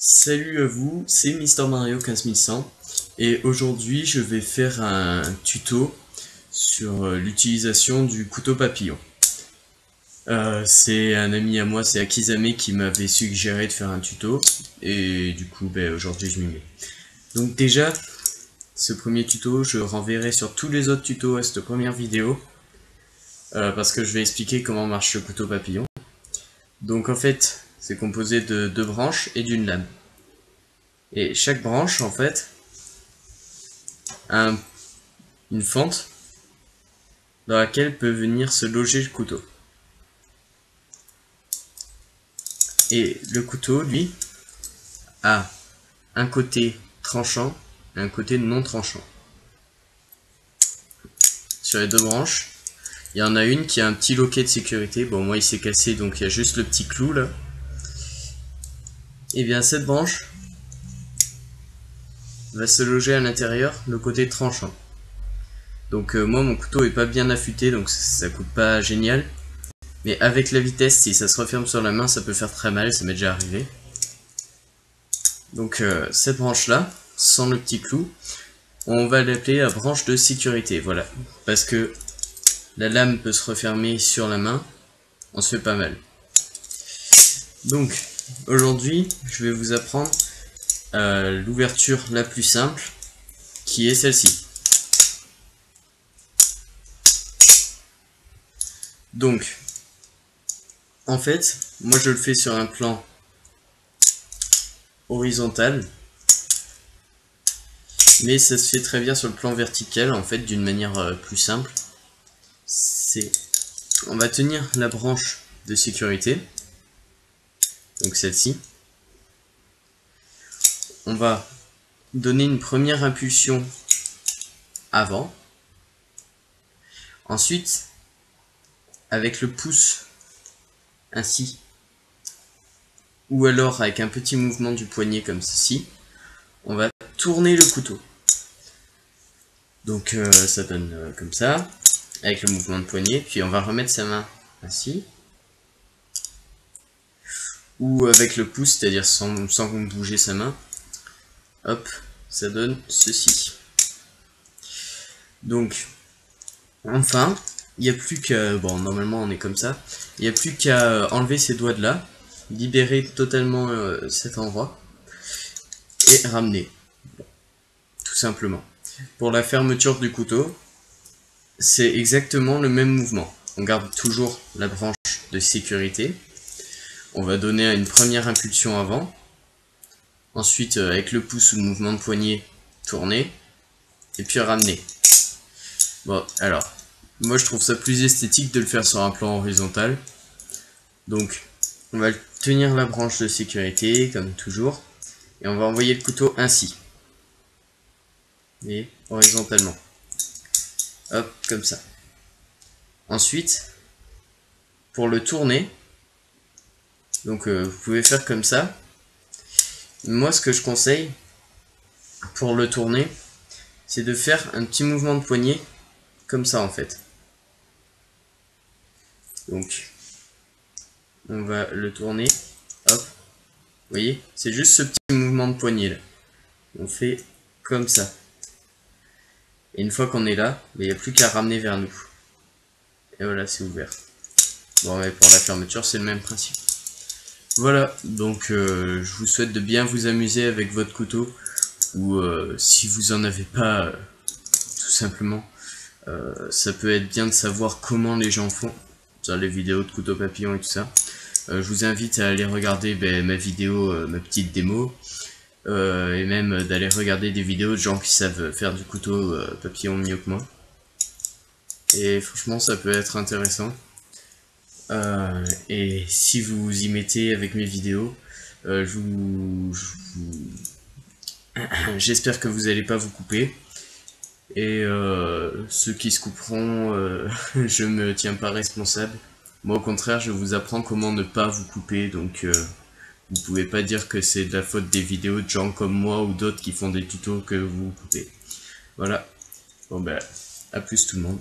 Salut à vous, c'est Mister Mario 15100 et aujourd'hui je vais faire un tuto sur l'utilisation du couteau papillon. C'est un ami à moi, c'est Akizame qui m'avait suggéré de faire un tuto et du coup aujourd'hui je m'y mets. Donc déjà, ce premier tuto, je renverrai sur tous les autres tutos à cette première vidéo parce que je vais expliquer comment marche le couteau papillon. Donc en fait, c'est composé de deux branches et d'une lame. Et chaque branche, en fait, a une fente dans laquelle peut venir se loger le couteau. Et le couteau, lui, a un côté tranchant et un côté non tranchant. Sur les deux branches, il y en a une qui a un petit loquet de sécurité. Bon, moi, il s'est cassé, donc il y a juste le petit clou, là. Et bien, cette branche va se loger à l'intérieur, le côté tranchant. Donc moi mon couteau est pas bien affûté, donc ça coûte pas génial. Mais avec la vitesse, si ça se referme sur la main, ça peut faire très mal, ça m'est déjà arrivé. Donc cette branche là, sans le petit clou, on va l'appeler la branche de sécurité, voilà. Parce que la lame peut se refermer sur la main, on se fait pas mal. Donc aujourd'hui, je vais vous apprendre l'ouverture la plus simple, qui est celle-ci. Donc, en fait, moi je le fais sur un plan horizontal, mais ça se fait très bien sur le plan vertical, en fait, d'une manière plus simple. On va tenir la branche de sécurité, donc celle-ci. On va donner une première impulsion avant. Ensuite, avec le pouce, ainsi, ou alors avec un petit mouvement du poignet comme ceci, on va tourner le couteau. Donc ça donne comme ça, avec le mouvement de poignet, puis on va remettre sa main ainsi, ou avec le pouce, c'est-à-dire sans bouger sa main, hop, ça donne ceci. Donc, enfin, il n'y a plus qu'à, bon normalement on est comme ça, il n'y a plus qu'à enlever ces doigts de là, libérer totalement cet endroit, et ramener, tout simplement. Pour la fermeture du couteau, c'est exactement le même mouvement. On garde toujours la branche de sécurité. On va donner une première impulsion avant. Ensuite, avec le pouce ou le mouvement de poignet, tourner. Et puis ramener. Bon, alors, moi je trouve ça plus esthétique de le faire sur un plan horizontal. Donc, on va tenir la branche de sécurité, comme toujours. Et on va envoyer le couteau ainsi. Et horizontalement. Hop, comme ça. Ensuite, pour le tourner, donc vous pouvez faire comme ça. Moi, ce que je conseille pour le tourner, c'est de faire un petit mouvement de poignet, comme ça en fait. Donc, on va le tourner, hop, vous voyez, c'est juste ce petit mouvement de poignet là. On fait comme ça. Et une fois qu'on est là, il n'y a plus qu'à ramener vers nous. Et voilà, c'est ouvert. Bon, mais pour la fermeture, c'est le même principe. Voilà, donc je vous souhaite de bien vous amuser avec votre couteau, ou si vous en avez pas, tout simplement, ça peut être bien de savoir comment les gens font, sur les vidéos de couteau papillon et tout ça. Je vous invite à aller regarder ma vidéo, ma petite démo, et même d'aller regarder des vidéos de gens qui savent faire du couteau papillon mieux que moi. Et franchement, ça peut être intéressant. Et si vous y mettez avec mes vidéos, j'espère que vous n'allez pas vous couper. Et ceux qui se couperont, je me tiens pas responsable. Moi au contraire, je vous apprends comment ne pas vous couper, donc vous pouvez pas dire que c'est de la faute des vidéos de gens comme moi ou d'autres qui font des tutos que vous vous coupez. Voilà. Bon à plus tout le monde.